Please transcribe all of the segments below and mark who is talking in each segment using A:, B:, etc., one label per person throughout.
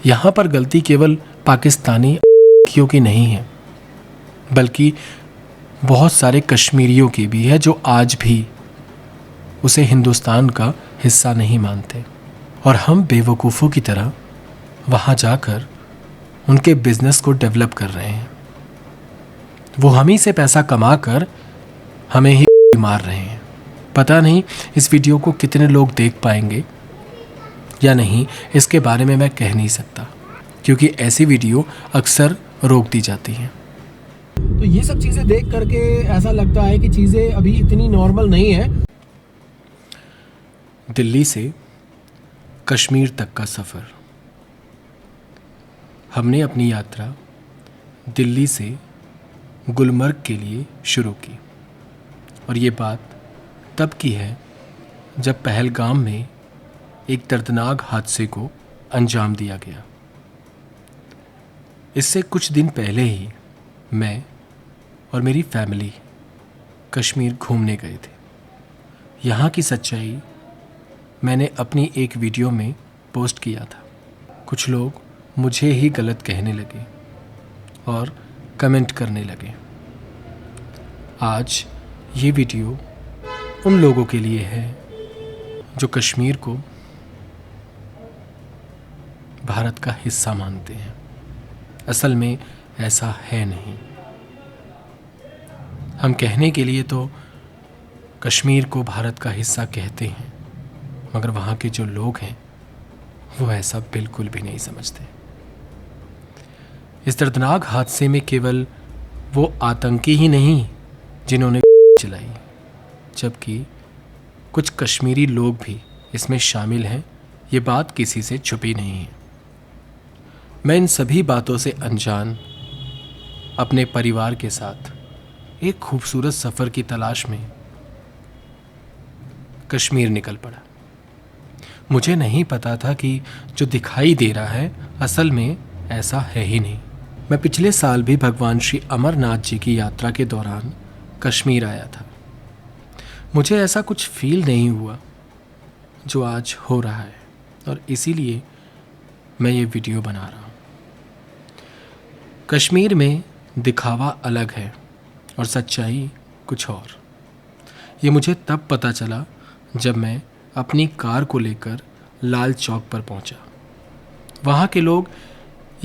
A: यहाँ पर गलती केवल पाकिस्तानी की नहीं है, बल्कि बहुत सारे कश्मीरियों की भी है जो आज भी उसे हिंदुस्तान का हिस्सा नहीं मानते। और हम बेवकूफ़ों की तरह वहाँ जाकर उनके बिजनेस को डेवलप कर रहे हैं। वो हम ही से पैसा कमा कर हमें ही मार रहे हैं। पता नहीं इस वीडियो को कितने लोग देख पाएंगे या नहीं, इसके बारे में मैं कह नहीं सकता, क्योंकि ऐसी वीडियो अक्सर रोक दी जाती हैं।
B: तो ये सब चीज़ें देख करके ऐसा लगता है कि चीज़ें अभी इतनी नॉर्मल नहीं है।
A: दिल्ली से कश्मीर तक का सफ़र। हमने अपनी यात्रा दिल्ली से गुलमर्ग के लिए शुरू की, और ये बात तब की है जब पहलगाम में एक दर्दनाक हादसे को अंजाम दिया गया। इससे कुछ दिन पहले ही मैं और मेरी फैमिली कश्मीर घूमने गए थे। यहाँ की सच्चाई मैंने अपनी एक वीडियो में पोस्ट किया था। कुछ लोग मुझे ही गलत कहने लगे और कमेंट करने लगे। आज ये वीडियो उन लोगों के लिए है जो कश्मीर को भारत का हिस्सा मानते हैं। असल में ऐसा है नहीं। हम कहने के लिए तो कश्मीर को भारत का हिस्सा कहते हैं, मगर वहाँ के जो लोग हैं वो ऐसा बिल्कुल भी नहीं समझते। इस दर्दनाक हादसे में केवल वो आतंकी ही नहीं जिन्होंने चलाई, जबकि कुछ कश्मीरी लोग भी इसमें शामिल हैं। ये बात किसी से छुपी नहीं है। मैं इन सभी बातों से अनजान अपने परिवार के साथ एक खूबसूरत सफ़र की तलाश में कश्मीर निकल पड़ा। मुझे नहीं पता था कि जो दिखाई दे रहा है असल में ऐसा है ही नहीं। मैं पिछले साल भी भगवान श्री अमरनाथ जी की यात्रा के दौरान कश्मीर आया था। मुझे ऐसा कुछ फील नहीं हुआ जो आज हो रहा है, और इसीलिए मैं ये वीडियो बना रहा हूँ। कश्मीर में दिखावा अलग है और सच्चाई कुछ और। ये मुझे तब पता चला जब मैं अपनी कार को लेकर लाल चौक पर पहुंचा। वहाँ के लोग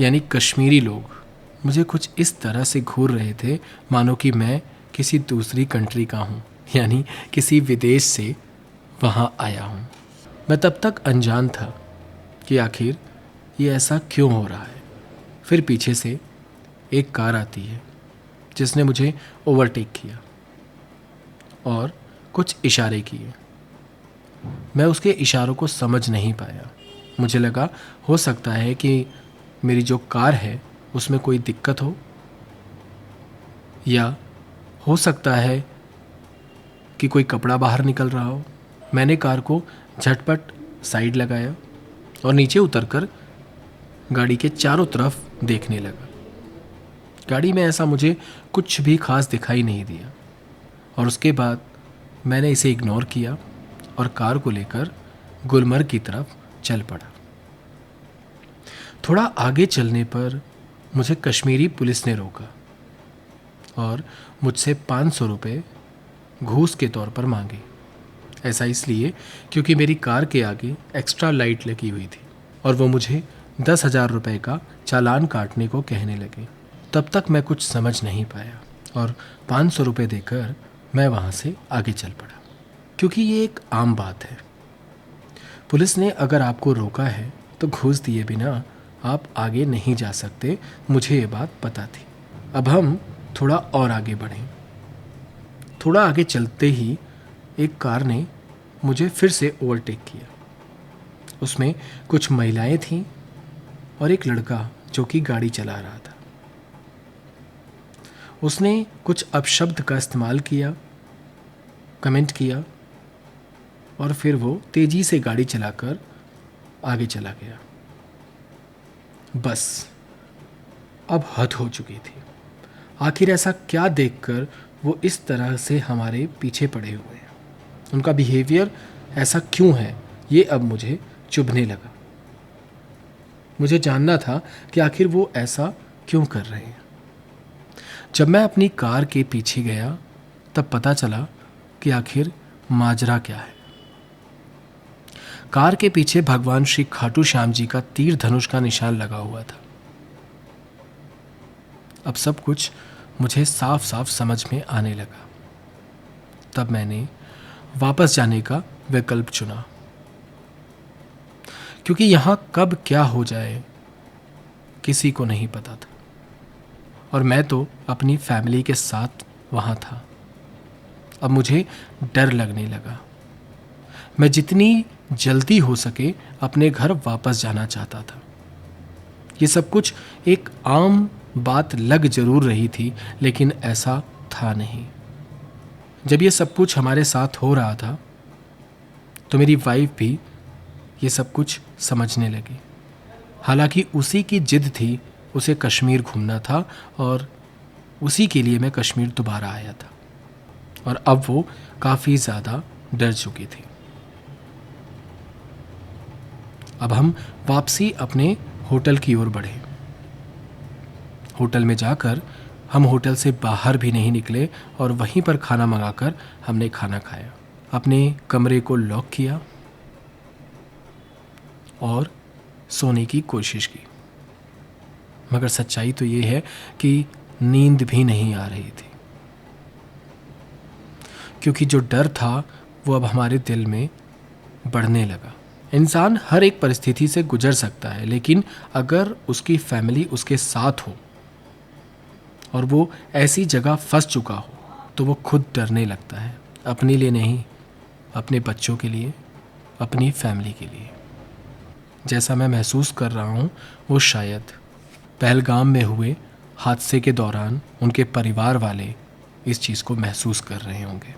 A: यानी कश्मीरी लोग मुझे कुछ इस तरह से घूर रहे थे मानो कि मैं किसी दूसरी कंट्री का हूँ, यानी किसी विदेश से वहाँ आया हूँ। मैं तब तक अनजान था कि आखिर ये ऐसा क्यों हो रहा है। फिर पीछे से एक कार आती है जिसने मुझे ओवरटेक किया और कुछ इशारे किए। मैं उसके इशारों को समझ नहीं पाया। मुझे लगा हो सकता है कि मेरी जो कार है उसमें कोई दिक्कत हो, या हो सकता है कि कोई कपड़ा बाहर निकल रहा हो। मैंने कार को झटपट साइड लगाया और नीचे उतरकर गाड़ी के चारों तरफ देखने लगा। गाड़ी में ऐसा मुझे कुछ भी खास दिखाई नहीं दिया, और उसके बाद मैंने इसे इग्नोर किया और कार को लेकर गुलमर्ग की तरफ चल पड़ा। थोड़ा आगे चलने पर मुझे कश्मीरी पुलिस ने रोका और मुझसे 500 रुपये घूस के तौर पर मांगे। ऐसा इसलिए क्योंकि मेरी कार के आगे एक्स्ट्रा लाइट लगी हुई थी, और वो मुझे 10,000 रुपये का चालान काटने को कहने लगे। तब तक मैं कुछ समझ नहीं पाया और 500 रुपये देकर मैं वहाँ से आगे चल पड़ा, क्योंकि ये एक आम बात है। पुलिस ने अगर आपको रोका है तो घूस दिए बिना आप आगे नहीं जा सकते। मुझे ये बात पता थी। अब हम थोड़ा और आगे बढ़ें। थोड़ा आगे चलते ही एक कार ने मुझे फिर से ओवरटेक किया। उसमें कुछ महिलाएं थीं और एक लड़का जो कि गाड़ी चला रहा था। उसने कुछ अपशब्द का इस्तेमाल किया, कमेंट किया, और फिर वो तेज़ी से गाड़ी चलाकर आगे चला गया। बस अब हद हो चुकी थी। आखिर ऐसा क्या देखकर वो इस तरह से हमारे पीछे पड़े हुए हैं? उनका बिहेवियर ऐसा क्यों है, ये अब मुझे चुभने लगा। मुझे जानना था कि आखिर वो ऐसा क्यों कर रहे हैं। जब मैं अपनी कार के पीछे गया तब पता चला कि आखिर माजरा क्या है। कार के पीछे भगवान श्री खाटू श्याम जी का तीर धनुष का निशान लगा हुआ था। अब सब कुछ मुझे साफ साफ समझ में आने लगा। तब मैंने वापस जाने का विकल्प चुना, क्योंकि यहां कब क्या हो जाए किसी को नहीं पता था, और मैं तो अपनी फैमिली के साथ वहां था। अब मुझे डर लगने लगा। मैं जितनी जल्दी हो सके अपने घर वापस जाना चाहता था। ये सब कुछ एक आम बात लग जरूर रही थी, लेकिन ऐसा था नहीं। जब ये सब कुछ हमारे साथ हो रहा था तो मेरी वाइफ भी ये सब कुछ समझने लगी। हालांकि उसी की जिद थी, उसे कश्मीर घूमना था और उसी के लिए मैं कश्मीर दोबारा आया था, और अब वो काफ़ी ज़्यादा डर चुकी थी। अब हम वापसी अपने होटल की ओर बढ़े। होटल में जाकर हम होटल से बाहर भी नहीं निकले और वहीं पर खाना मंगाकर हमने खाना खाया, अपने कमरे को लॉक किया और सोने की कोशिश की। मगर सच्चाई तो ये है कि नींद भी नहीं आ रही थी, क्योंकि जो डर था वो अब हमारे दिल में बढ़ने लगा। इंसान हर एक परिस्थिति से गुजर सकता है, लेकिन अगर उसकी फैमिली उसके साथ हो और वो ऐसी जगह फंस चुका हो तो वो खुद डरने लगता है, अपने लिए नहीं, अपने बच्चों के लिए, अपनी फैमिली के लिए। जैसा मैं महसूस कर रहा हूँ वो शायद पहलगाम में हुए हादसे के दौरान उनके परिवार वाले इस चीज़ को महसूस कर रहे होंगे।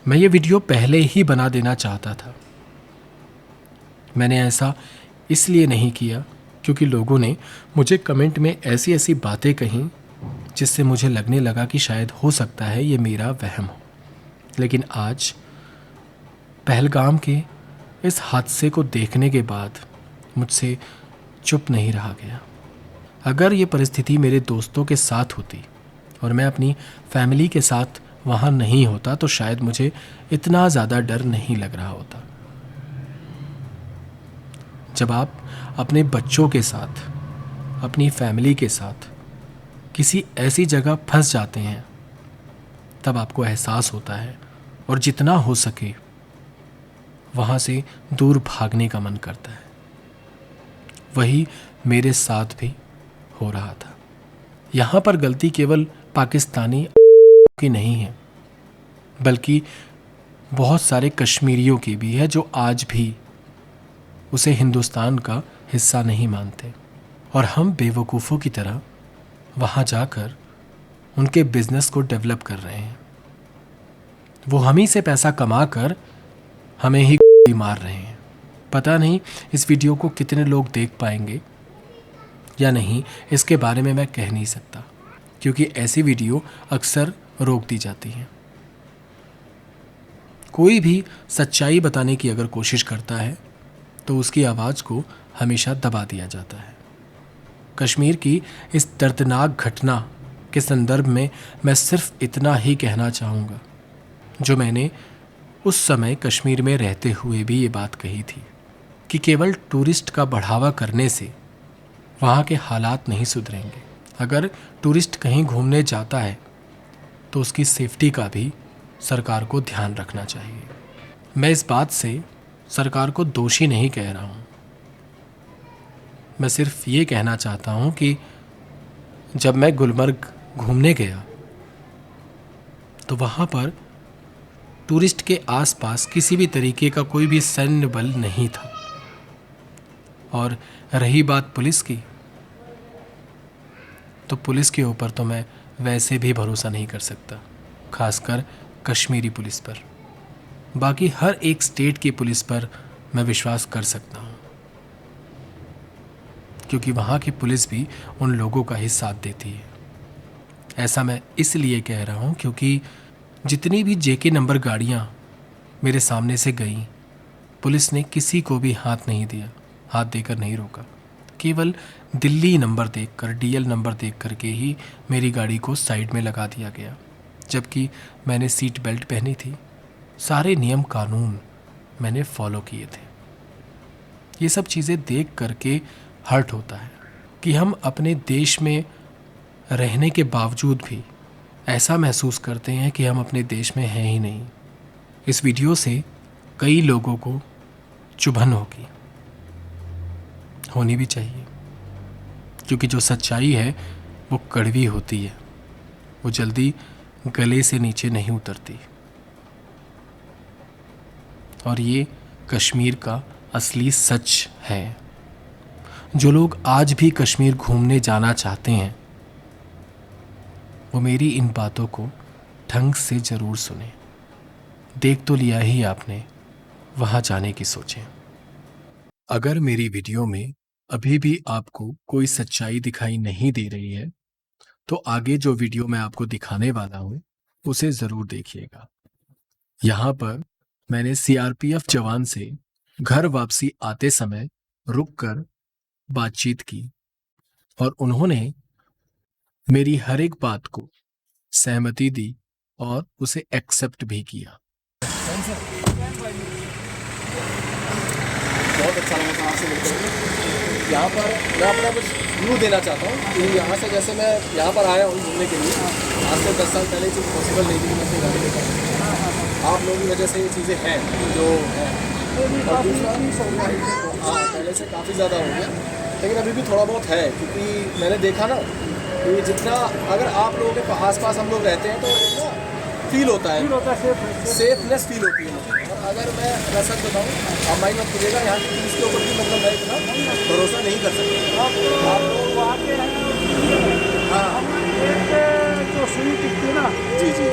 A: मैं ये वीडियो पहले ही बना देना चाहता था। मैंने ऐसा इसलिए नहीं किया क्योंकि लोगों ने मुझे कमेंट में ऐसी ऐसी बातें कहीं जिससे मुझे लगने लगा कि शायद हो सकता है ये मेरा वहम हो। लेकिन आज पहलगाम के इस हादसे को देखने के बाद मुझसे चुप नहीं रहा गया। अगर ये परिस्थिति मेरे दोस्तों के साथ होती और मैं अपनी फैमिली के साथ वहाँ नहीं होता तो शायद मुझे इतना ज़्यादा डर नहीं लग रहा होता। जब आप अपने बच्चों के साथ, अपनी फैमिली के साथ किसी ऐसी जगह फंस जाते हैं तब आपको एहसास होता है और जितना हो सके वहाँ से दूर भागने का मन करता है। वही मेरे साथ भी हो रहा था। यहाँ पर गलती केवल पाकिस्तानी की नहीं है, बल्कि बहुत सारे कश्मीरियों की भी है जो आज भी उसे हिंदुस्तान का हिस्सा नहीं मानते, और हम बेवकूफ़ों की तरह वहाँ जाकर उनके बिजनेस को डेवलप कर रहे हैं। वो हम ही से पैसा कमा कर हमें ही मार रहे हैं। पता नहीं इस वीडियो को कितने लोग देख पाएंगे या नहीं, इसके बारे में मैं कह नहीं सकता, क्योंकि ऐसी वीडियो अक्सर रोक दी जाती हैं। कोई भी सच्चाई बताने की अगर कोशिश करता है तो उसकी आवाज़ को हमेशा दबा दिया जाता है। कश्मीर की इस दर्दनाक घटना के संदर्भ में मैं सिर्फ इतना ही कहना चाहूँगा जो मैंने उस समय कश्मीर में रहते हुए भी ये बात कही थी कि केवल टूरिस्ट का बढ़ावा करने से वहाँ के हालात नहीं सुधरेंगे। अगर टूरिस्ट कहीं घूमने जाता है तो उसकी सेफ्टी का भी सरकार को ध्यान रखना चाहिए। मैं इस बात से सरकार को दोषी नहीं कह रहा हूँ, मैं सिर्फ ये कहना चाहता हूँ कि जब मैं गुलमर्ग घूमने गया तो वहाँ पर टूरिस्ट के आसपास किसी भी तरीके का कोई भी सैन्य बल नहीं था। और रही बात पुलिस की, तो पुलिस के ऊपर तो मैं वैसे भी भरोसा नहीं कर सकता, खासकर कश्मीरी पुलिस पर। बाकी हर एक स्टेट की पुलिस पर मैं विश्वास कर सकता हूँ, क्योंकि वहाँ की पुलिस भी उन लोगों का ही साथ देती है। ऐसा मैं इसलिए कह रहा हूँ क्योंकि जितनी भी जेके नंबर गाड़ियाँ मेरे सामने से गईं, पुलिस ने किसी को भी हाथ नहीं दिया, हाथ देकर नहीं रोका। केवल दिल्ली नंबर देखकर, डीएल नंबर देख कर के ही मेरी गाड़ी को साइड में लगा दिया गया, जबकि मैंने सीट बेल्ट पहनी थी। सारे नियम कानून मैंने फॉलो किए थे। ये सब चीज़ें देख करके हर्ट होता है कि हम अपने देश में रहने के बावजूद भी ऐसा महसूस करते हैं कि हम अपने देश में हैं ही नहीं। इस वीडियो से कई लोगों को चुभन होनी भी चाहिए, क्योंकि जो सच्चाई है वो कड़वी होती है, वो जल्दी गले से नीचे नहीं उतरती। और ये कश्मीर का असली सच है। जो लोग आज भी कश्मीर घूमने जाना चाहते हैं वो मेरी इन बातों को ढंग से ज़रूर सुने। देख तो लिया ही आपने, वहाँ जाने की सोचें। अगर मेरी वीडियो में अभी भी आपको कोई सच्चाई दिखाई नहीं दे रही है तो आगे जो वीडियो मैं आपको दिखाने वाला हूँ उसे ज़रूर देखिएगा। यहाँ पर मैंने सीआरपीएफ जवान से घर वापसी आते समय रुककर बातचीत की और उन्होंने मेरी हर एक बात को सहमति दी और उसे एक्सेप्ट भी किया।
B: बहुत अच्छा लगा था आपसे मिलकर। यहाँ पर मैं अपना कुछ व्यू देना चाहता हूँ कि यहाँ से जैसे मैं यहाँ पर आया हूँ घूमने के लिए, आज से 10 साल पहले चीज़ पॉसिबल नहीं थी कि मैं अपनी गाड़ी लेकर आप लोगों की वजह से ये चीज़ें हैं जो हैं। और दूसरा पहले से काफ़ी ज़्यादा हो गया, लेकिन अभी भी थोड़ा बहुत है, क्योंकि मैंने देखा ना कि जितना अगर आप लोगों के आस-पास हम लोग रहते हैं तो ना फील होता है, सेफनेस फील होती है। और अगर मैं सच बताऊँ, आप माइंड मत कीजिएगा, यहाँ की पुलिस के ऊपर भी मतलब मैं इतना भरोसा नहीं कर सकता। आप लोग आते हैं, हाँ जो सुई टिकती है ना, जी जी,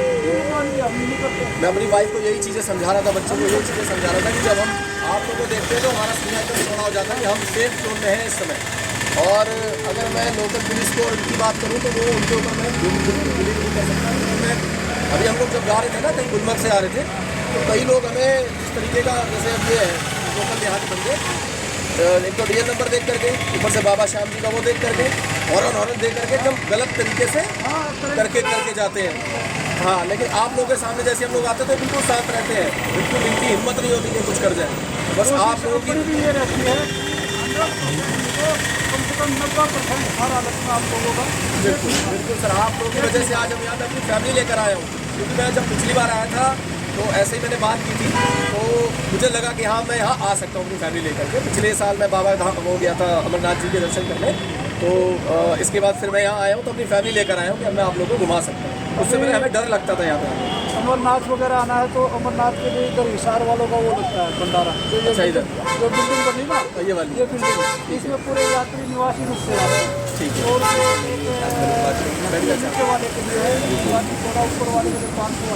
B: मैं अपनी वाइफ को यही चीज़ें समझा रहा था, बच्चों को यही चीज़ें समझा रहा था कि जब हम आप लोगों को देखते हैं तो हमारा सीना एकदम सोना हो जाता है कि हम सेफ जोन में हैं इस समय। और अगर मैं लोकल पुलिस को और उनकी बात करूँ तो वो उनके ऊपर मैं बिलीव नहीं कर सकता। मैं अभी हम लोग जब जा रहे थे ना, कहीं गुलमर्ग से आ रहे थे, तो कई लोग हमें इस तरीके का, जैसे अब ये है लोकल यहाँ के बंदे, एक तो डीएल नंबर देख करके, ऊपर से बाबा श्याम जी का वो देख करके, हॉर्न देख करके एकदम गलत तरीके से करके जाते हैं। हाँ, लेकिन आप लोगों के सामने जैसे हम लोग आते तो बिल्कुल साथ रहते हैं, बिल्कुल इनकी हिम्मत नहीं होती कि कुछ कर जाए। बस आप लोगों की भी ये रहती है, कम से कम 90% हर हालत में आप लोगों का। बिल्कुल बिल्कुल सर, आप लोगों की वजह से आज हम यहाँ पे अपनी फैमिली लेकर आया हूँ, क्योंकि मैं जब पिछली बार आया था तो ऐसे ही मैंने बात की थी, तो मुझे लगा कि हाँ मैं यहाँ आ सकता हूँ अपनी फैमिली लेकर के। पिछले साल मैं बाबा धाम हो गया था अमरनाथ जी के दर्शन करने, तो इसके बाद फिर मैं यहाँ आया हूँ तो अपनी फैमिली लेकर आया हूँ कि मैं आप लोगों को घुमा सकता हूँ। उससे पहले हमें डर लगता था यहाँ पर अमरनाथ वगैरह आना है, तो अमरनाथ के लिए इधर हिसार वालों का वो लगता है भंडारा, अच्छा इधर जो बिल्डिंग बनी ना, ये वाली ये बिल्डिंग, इसमें पूरे यात्री निवासी रूप से आते हैं। ठीक है। और नीचे वाले के लिए है, थोड़ा ऊपर वाले के लिए 500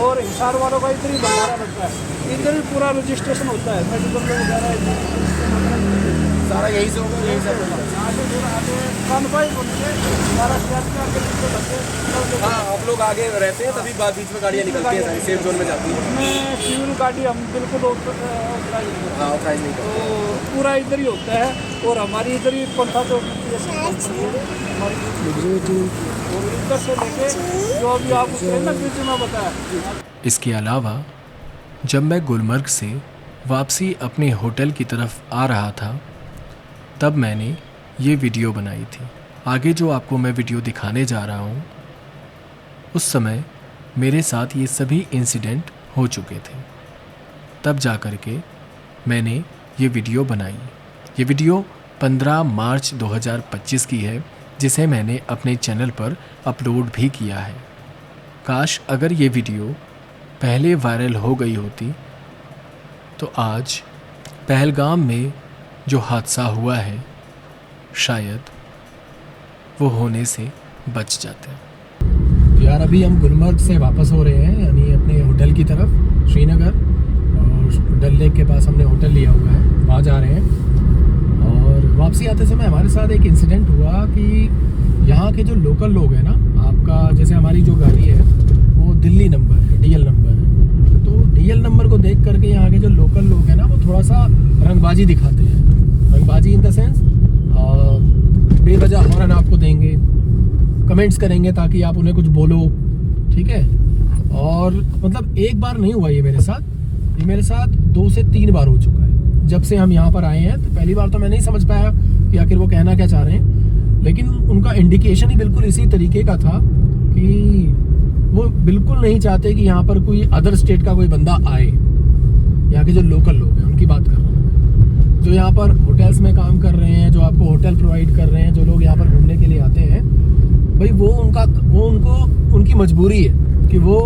B: और हिसार वालों का इधर ही भंडारा लगता है, इधर ही पूरा रजिस्ट्रेशन होता है, मेडिकल वगैरह सारा यही से होगा, यही सब होगा। हाँ, आप लोग आगे रहते हैं तभी बाद बीच में गाड़ियाँ निकलती हैं, सारी सेफ जोन में जाती है। सिविल गाड़ी हम बिल्कुल ऑथराइज नहीं करते, तो पूरा इधर ही होता है। और हमारी इधर ही पंथा तो इधर से लेके जो अभी आप में बताया।
A: इसके अलावा जब मैं गुलमर्ग से वापसी अपने होटल की तरफ आ रहा था तब मैंने ये वीडियो बनाई थी। आगे जो आपको मैं वीडियो दिखाने जा रहा हूँ उस समय मेरे साथ ये सभी इंसिडेंट हो चुके थे। तब जा कर के मैंने ये वीडियो बनाई। ये वीडियो 15 मार्च 2025 की है, जिसे मैंने अपने चैनल पर अपलोड भी किया है। काश अगर ये वीडियो पहले वायरल हो गई होती तो आज पहलगाम में जो हादसा हुआ है शायद वो होने से बच जाते।
B: यार अभी हम गुलमर्ग से वापस हो रहे हैं, यानी अपने होटल की तरफ, श्रीनगर, और डल लेक के पास हमने होटल लिया हुआ है, वहाँ जा रहे हैं। और वापसी आते समय हमारे साथ एक इंसिडेंट हुआ कि यहाँ के जो लोकल लोग हैं ना, आपका जैसे हमारी जो गाड़ी है वो दिल्ली नंबर है, डीएल नंबर है, तो डीएल नंबर को देख करके यहाँ के जो लोकल लोग हैं ना वो थोड़ा सा
A: रंगबाजी दिखाते हैं। रंगबाजी इन द सेंस बेवजह हॉर्न आपको देंगे, कमेंट्स करेंगे ताकि आप उन्हें कुछ बोलो, ठीक है। और मतलब एक बार नहीं हुआ ये मेरे साथ, ये मेरे साथ 2 से 3 बार हो चुका है। जब से हम यहाँ पर आए हैं तो पहली बार तो मैं नहीं समझ पाया कि आखिर वो कहना क्या चाह रहे हैं, लेकिन उनका इंडिकेशन ही बिल्कुल इसी तरीके का था कि वो बिल्कुल नहीं चाहते कि यहाँ पर कोई अदर स्टेट का कोई बंदा आए। यहाँ के जो लोकल लोग हैं उनकी बात कर रहा हूँ, जो यहाँ पर होटल्स में काम कर रहे हैं, जो आपको होटल प्रोवाइड कर रहे हैं, जो लोग यहाँ पर घूमने के लिए आते हैं, भाई वो उनकी मजबूरी है कि वो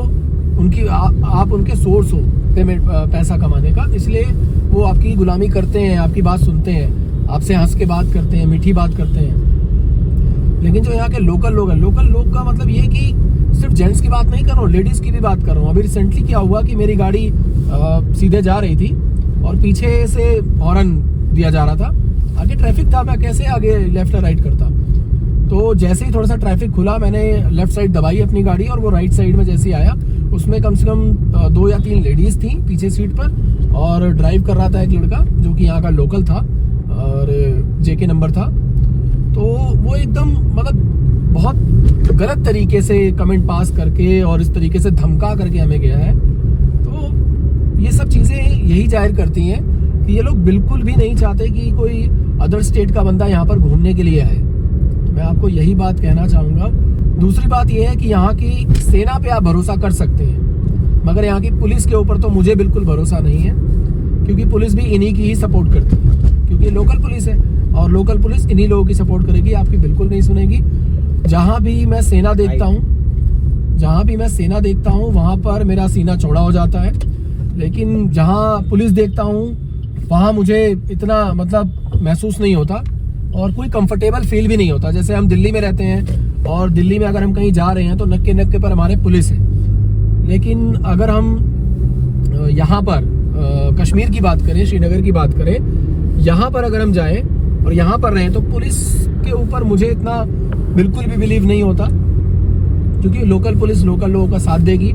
A: आप उनके सोर्स हो पेमेंट पैसा कमाने का, इसलिए वो आपकी गुलामी करते हैं, आपकी बात सुनते हैं, आपसे हंस के बात करते हैं, मीठी बात करते हैं। लेकिन जो यहाँ के लोकल लोग हैं, लोकल लोग का मतलब ये कि सिर्फ जेंट्स की बात नहीं कर रहा हूँ, लेडीज़ की भी बात कर रहा हूँ। अभी रिसेंटली क्या हुआ कि मेरी गाड़ी सीधे जा रही थी और पीछे से हॉर्न दिया जा रहा था, आगे ट्रैफिक था, मैं कैसे आगे लेफ्ट या राइट करता। तो जैसे ही थोड़ा सा ट्रैफिक खुला, मैंने लेफ्ट साइड दबाई अपनी गाड़ी और वो राइट साइड में जैसे ही आया, उसमें कम से कम 2 या 3 लेडीज़ थी पीछे सीट पर, और ड्राइव कर रहा था एक लड़का जो कि यहाँ का लोकल था और JK नंबर था। तो वो एकदम मतलब बहुत गलत तरीके से कमेंट पास करके और इस तरीके से धमका करके हमें गया है। तो ये सब चीज़ें यही जाहिर करती हैं कि ये लोग बिल्कुल भी नहीं चाहते कि कोई अदर स्टेट का बंदा यहाँ पर घूमने के लिए आए। तो मैं आपको यही बात कहना चाहूँगा। दूसरी बात यह है कि यहाँ की सेना पे आप भरोसा कर सकते हैं, मगर यहाँ की पुलिस के ऊपर तो मुझे बिल्कुल भरोसा नहीं है, क्योंकि पुलिस भी इन्हीं की ही सपोर्ट करती है, क्योंकि लोकल पुलिस है और लोकल पुलिस इन्हीं लोगों की सपोर्ट करेगी, आपकी बिल्कुल नहीं सुनेगी। जहाँ भी मैं सेना देखता हूँ वहाँ पर मेरा सीना चौड़ा हो जाता है, लेकिन जहाँ पुलिस देखता हूँ वहाँ मुझे इतना मतलब महसूस नहीं होता और कोई कंफर्टेबल फील भी नहीं होता। जैसे हम दिल्ली में रहते हैं और दिल्ली में अगर हम कहीं जा रहे हैं तो नक्के नक्के पर हमारे पुलिस है, लेकिन अगर हम यहाँ पर कश्मीर की बात करें, श्रीनगर की बात करें, यहाँ पर अगर हम जाएं और यहाँ पर रहें तो पुलिस के ऊपर मुझे इतना बिल्कुल भी बिलीव नहीं होता, क्योंकि लोकल पुलिस लोकल लोगों का साथ देगी।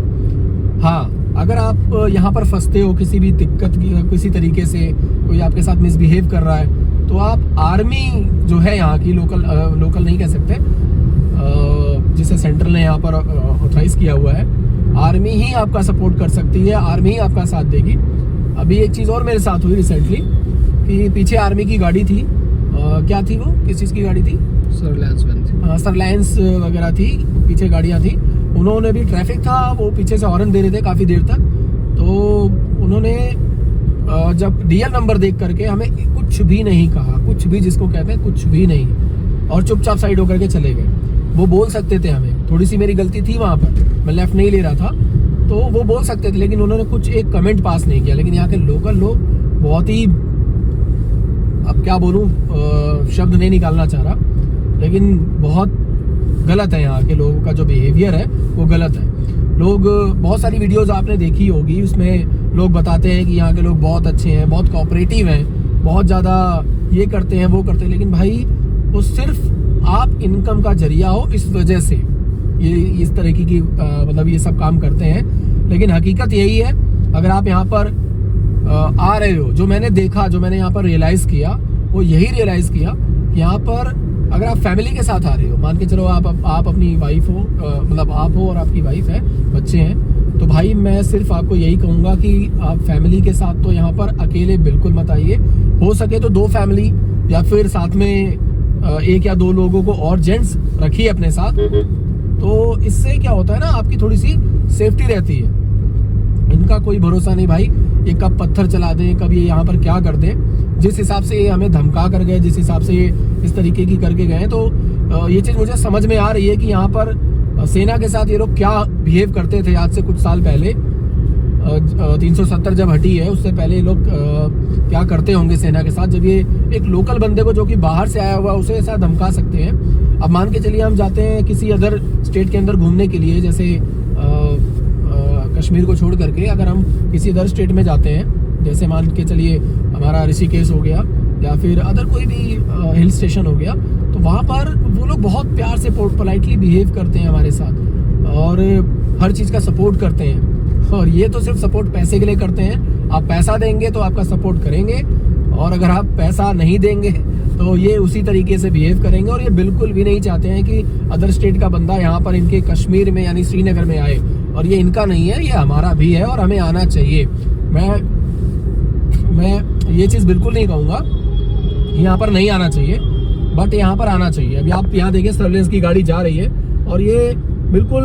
A: हाँ, अगर आप यहाँ पर फंसते हो किसी भी दिक्कत की, किसी तरीके से कोई आपके साथ मिसबिहेव कर रहा है, तो आप आर्मी जो है यहाँ की, लोकल नहीं कह सकते, जिसे सेंट्रल ने यहाँ पर ऑथराइज किया हुआ है, आर्मी ही आपका सपोर्ट कर सकती है, आर्मी ही आपका साथ देगी। अभी एक चीज़ और मेरे साथ हुई रिसेंटली कि पीछे आर्मी की गाड़ी थी, क्या थी वो, किस चीज़ की गाड़ी थी, सरलायंस वगैरह थी, पीछे गाड़ियाँ थी। उन्होंने भी ट्रैफिक था, वो पीछे से हॉर्न दे रहे थे काफ़ी देर तक, तो उन्होंने जब DL नंबर देख करके हमें कुछ भी नहीं कहा, कुछ भी जिसको कहते हैं कुछ भी नहीं, और चुपचाप साइड होकर के चले गए। वो बोल सकते थे, हमें थोड़ी सी मेरी गलती थी वहाँ पर, मैं लेफ्ट नहीं ले रहा था, तो वो बोल सकते थे, लेकिन उन्होंने कुछ एक कमेंट पास नहीं किया। लेकिन यहाँ के लोकल लोग बहुत ही, अब क्या बोलूँ, शब्द नहीं निकालना चाह रहा, लेकिन बहुत गलत है। यहाँ के लोगों का जो बिहेवियर है वो गलत है। लोग, बहुत सारी वीडियोस आपने देखी होगी, उसमें लोग बताते हैं कि यहाँ के लोग बहुत अच्छे हैं, बहुत कोऑपरेटिव हैं, बहुत ज़्यादा ये करते हैं वो करते हैं, लेकिन भाई वो सिर्फ आप इनकम का जरिया हो, इस वजह से ये इस तरीके की मतलब ये सब काम करते हैं। लेकिन हकीकत यही है, अगर आप यहाँ पर आ रहे हो, जो मैंने देखा, जो मैंने यहाँ पर रियलाइज़ किया, वो यही रियलाइज़ किया कि यहाँ पर अगर आप फैमिली के साथ आ रहे हो, मान के चलो आप अपनी वाइफ हो, मतलब आप हो और आपकी वाइफ है, बच्चे हैं, तो भाई मैं सिर्फ आपको यही कहूँगा कि आप फैमिली के साथ तो यहाँ पर अकेले बिल्कुल मत आइए। हो सके तो 2 फैमिली या फिर साथ में 1 या 2 लोगों को और जेंट्स रखिए अपने साथ, तो इससे क्या होता है ना, आपकी थोड़ी सी सेफ्टी रहती है। इनका कोई भरोसा नहीं भाई, ये कब पत्थर चला दें, कब ये यहाँ पर क्या कर दें। जिस हिसाब से ये हमें धमका कर गए, जिस हिसाब से ये इस तरीके की करके गए, तो ये चीज़ मुझे समझ में आ रही है कि यहाँ पर सेना के साथ ये लोग क्या बिहेव करते थे आज से कुछ साल पहले। 370 जब हटी है, उससे पहले ये लोग क्या करते होंगे सेना के साथ, जब ये एक लोकल बंदे को जो कि बाहर से आया हुआ उसे ऐसा धमका सकते हैं। अब मान के चलिए हम जाते हैं किसी अदर स्टेट के अंदर घूमने के लिए, जैसे कश्मीर को छोड़ करके अगर हम किसी अदर स्टेट में जाते हैं, जैसे मान के चलिए हमारा ऋषिकेश हो गया या फिर अदर कोई भी हिल स्टेशन हो गया, तो वहाँ पर वो लोग बहुत प्यार से पोलाइटली बिहेव करते हैं हमारे साथ और हर चीज़ का सपोर्ट करते हैं। और ये तो सिर्फ सपोर्ट पैसे के लिए करते हैं, आप पैसा देंगे तो आपका सपोर्ट करेंगे
B: और अगर आप पैसा नहीं देंगे तो ये उसी तरीके से बिहेव करेंगे। और ये बिल्कुल भी नहीं चाहते हैं कि अदर स्टेट का बंदा यहाँ पर इनके कश्मीर में यानी श्रीनगर में आए। और ये इनका नहीं है, ये हमारा भी है और हमें आना चाहिए। मैं ये चीज़ बिल्कुल नहीं कहूँगा यहाँ पर नहीं आना चाहिए, बट यहाँ पर आना चाहिए। अभी आप यहाँ देखिए सर्विलेंस की गाड़ी जा रही है और ये बिल्कुल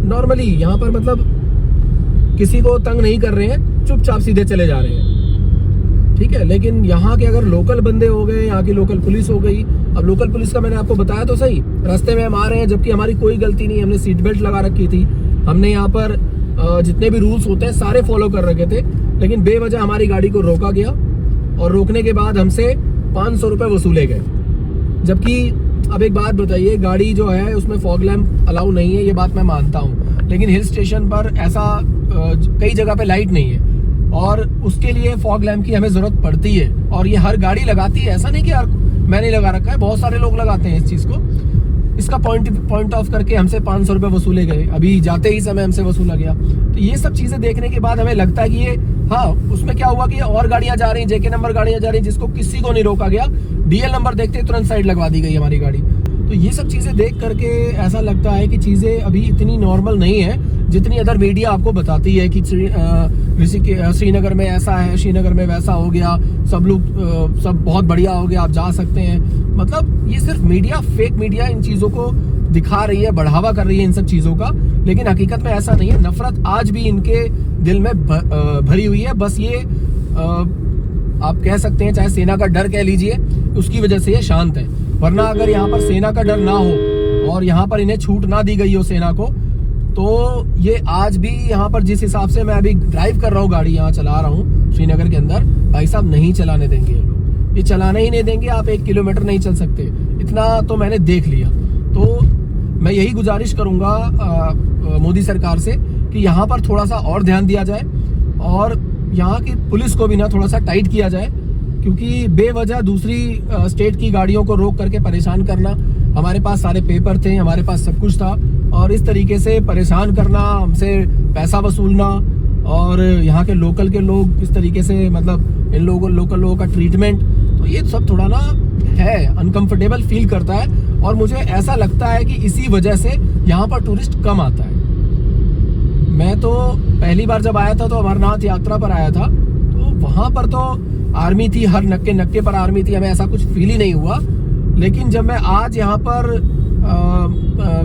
B: नॉर्मली यहाँ पर मतलब किसी को तंग नहीं कर रहे हैं, चुपचाप सीधे चले जा रहे हैं, ठीक है। लेकिन यहाँ के अगर लोकल बंदे हो गए, यहाँ की लोकल पुलिस हो गई। अब लोकल पुलिस का मैंने आपको बताया तो सही, रास्ते में हम आ रहे हैं जबकि हमारी कोई गलती नहीं, हमने सीट बेल्ट लगा रखी थी, हमने यहाँ पर जितने भी रूल्स होते हैं सारे फॉलो कर रखे थे। लेकिन बेवजह हमारी गाड़ी को रोका गया और रोकने के बाद हमसे 500 रुपये वसूले गए। जबकि अब एक बात बताइए, गाड़ी जो है उसमें फॉग लैम्प अलाउ नहीं है, ये बात मैं मानता हूँ, लेकिन हिल स्टेशन पर ऐसा कई जगह पे लाइट नहीं है और उसके लिए फॉग लैम्प की हमें ज़रूरत पड़ती है। और ये हर गाड़ी लगाती है, ऐसा नहीं कि यार मैंने लगा रखा है, बहुत सारे लोग लगाते हैं इस चीज़ को। इसका पॉइंट ऑफ करके हमसे 500 रुपये वसूले गए, अभी जाते ही समय हमसे वसूला गया। तो ये सब चीज़ें देखने के बाद हमें लगता है कि ये हाँ, उसमें क्या हुआ कि और गाड़ियां जा रही हैं, जेके नंबर गाड़ियां जा रही हैं, जिसको किसी को नहीं रोका गया, डीएल नंबर देखते तुरंत साइड लगवा दी गई हमारी गाड़ी। तो ये सब चीज़ें देख करके ऐसा लगता है कि चीज़ें अभी इतनी नॉर्मल नहीं है जितनी अदर मीडिया आपको बताती है कि श्रीनगर में ऐसा है, श्रीनगर में वैसा हो गया, सब लोग सब बहुत बढ़िया हो गया, आप जा सकते हैं। मतलब ये सिर्फ मीडिया, फेक मीडिया इन चीज़ों को दिखा रही है, बढ़ावा कर रही है इन सब चीज़ों का, लेकिन हकीकत में ऐसा नहीं है। नफरत आज भी इनके दिल में भरी हुई है। बस ये आप कह सकते हैं, चाहे सेना का डर कह लीजिए, उसकी वजह से ये शांत है। वरना अगर यहाँ पर सेना का डर ना हो और यहाँ पर इन्हें छूट ना दी गई हो सेना को, तो ये आज भी यहाँ पर जिस हिसाब से मैं अभी ड्राइव कर रहा हूँ, गाड़ी यहाँ चला रहा हूँ श्रीनगर के अंदर, भाई साहब नहीं चलाने देंगे ये लोग, ये चलाने ही नहीं देंगे। आप 1 किलोमीटर नहीं चल सकते, इतना तो मैंने देख लिया। तो मैं यही गुजारिश करूँगा मोदी सरकार से कि यहाँ पर थोड़ा सा और ध्यान दिया जाए और यहाँ की पुलिस को भी ना थोड़ा सा टाइट किया जाए, क्योंकि बेवजह दूसरी स्टेट की गाड़ियों को रोक करके परेशान करना, हमारे पास सारे पेपर थे, हमारे पास सब कुछ था, और इस तरीके से परेशान करना, हमसे पैसा वसूलना और यहाँ के लोकल के लोग इस तरीके से मतलब इन लोगों लोकल लोगों का ट्रीटमेंट, तो ये सब थोड़ा ना है अनकंफर्टेबल फील करता है। और मुझे ऐसा लगता है कि इसी वजह से यहाँ पर टूरिस्ट कम आता है। मैं तो पहली बार जब आया था तो अमरनाथ यात्रा पर आया था, तो वहाँ पर तो आर्मी थी, हर नक्के नक्के पर आर्मी थी, हमें ऐसा कुछ फील ही नहीं हुआ। लेकिन जब मैं आज यहाँ पर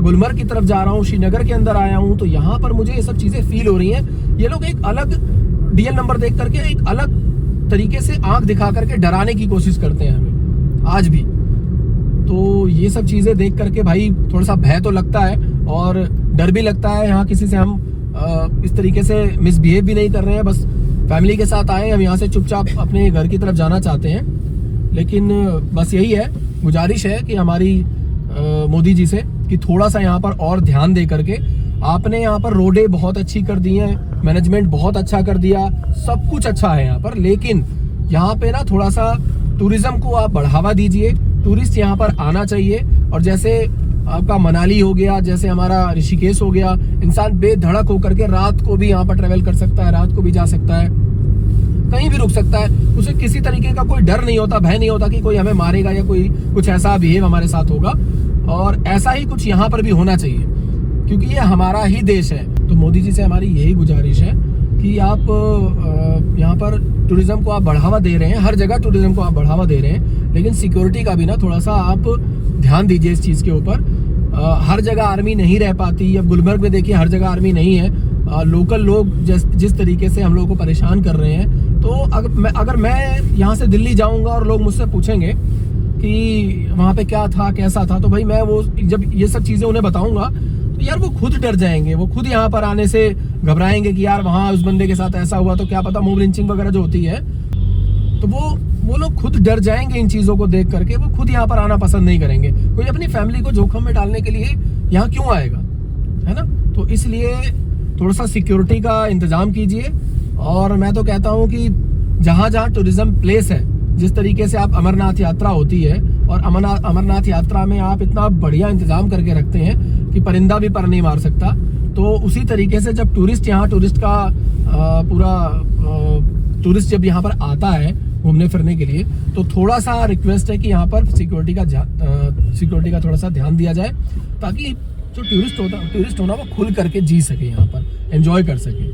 B: गुलमर्ग की तरफ जा रहा हूँ, श्रीनगर के अंदर आया हूँ, तो यहाँ पर मुझे ये सब चीज़ें फील हो रही हैं। ये लोग एक अलग डीएल नंबर देख करके एक अलग तरीके से आंख दिखा करके डराने की कोशिश करते हैं हमें आज भी। तो ये सब चीज़ें देख करके भाई थोड़ा सा भय तो लगता है और डर भी लगता है। यहाँ किसी से हम इस तरीके से मिसबिहेव भी नहीं कर रहे हैं, बस फैमिली के साथ आए, हम यहाँ से चुपचाप अपने घर की तरफ जाना चाहते हैं। लेकिन बस यही है, गुजारिश है कि हमारी मोदी जी से कि थोड़ा सा यहाँ पर और ध्यान दे करके, आपने यहाँ पर रोडें बहुत अच्छी कर दी हैं, मैनेजमेंट बहुत अच्छा कर दिया, सब कुछ अच्छा है यहाँ पर, लेकिन यहाँ पे ना थोड़ा सा टूरिज्म को आप बढ़ावा दीजिए। टूरिस्ट यहाँ पर आना चाहिए। और जैसे आपका मनाली हो गया, जैसे हमारा ऋषिकेश हो गया, इंसान बेधड़क होकर के रात को भी यहाँ पर ट्रेवल कर सकता है, रात को भी जा सकता है, कहीं भी रुक सकता है, उसे किसी तरीके का कोई डर नहीं होता, भय नहीं होता कि कोई हमें मारेगा या कोई कुछ ऐसा बिहेव हमारे साथ होगा। और ऐसा ही कुछ यहाँ पर भी होना चाहिए, क्योंकि ये हमारा ही देश है। तो मोदी जी से हमारी यही गुजारिश है कि आप यहाँ पर टूरिज्म को आप बढ़ावा दे रहे हैं, हर जगह टूरिज्म को आप बढ़ावा दे रहे हैं, लेकिन सिक्योरिटी का भी ना थोड़ा सा आप ध्यान दीजिए इस चीज़ के ऊपर। हर जगह आर्मी नहीं रह पाती। अब गुलमर्ग में देखिए हर जगह आर्मी नहीं है। लोकल लोग जिस तरीके से हम लोगों को परेशान कर रहे हैं, तो अगर मैं यहाँ से दिल्ली जाऊँगा और लोग मुझसे पूछेंगे कि वहाँ पे क्या था, कैसा था, तो भाई मैं वो जब ये सब चीज़ें उन्हें बताऊँगा तो यार वो खुद डर जाएंगे, वो खुद यहाँ पर आने से घबराएंगे कि यार वहाँ उस बंदे के साथ ऐसा हुआ, तो क्या पता मोब लिंचिंग वगैरह जो होती है, तो वो लोग खुद डर जाएंगे इन चीज़ों को देख करके, वो खुद यहाँ पर आना पसंद नहीं करेंगे। कोई अपनी फैमिली को जोखिम में डालने के लिए यहाँ क्यों आएगा, है ना। तो इसलिए थोड़ा सा सिक्योरिटी का इंतजाम कीजिए। और मैं तो कहता हूँ कि जहाँ जहाँ टूरिज्म प्लेस है, जिस तरीके से आप अमरनाथ यात्रा होती है और अमरनाथ यात्रा में आप इतना बढ़िया इंतजाम करके रखते हैं कि परिंदा भी पर नहीं मार सकता, तो उसी तरीके से जब टूरिस्ट यहाँ टूरिस्ट का पूरा
A: टूरिस्ट जब यहाँ पर आता है घूमने फिरने के लिए तो थोड़ा सा रिक्वेस्ट है कि यहाँ पर सिक्योरिटी का थोड़ा सा ध्यान दिया जाए, ताकि जो टूरिस्ट होना वो खुल करके जी सके, यहाँ पर एंजॉय कर सके।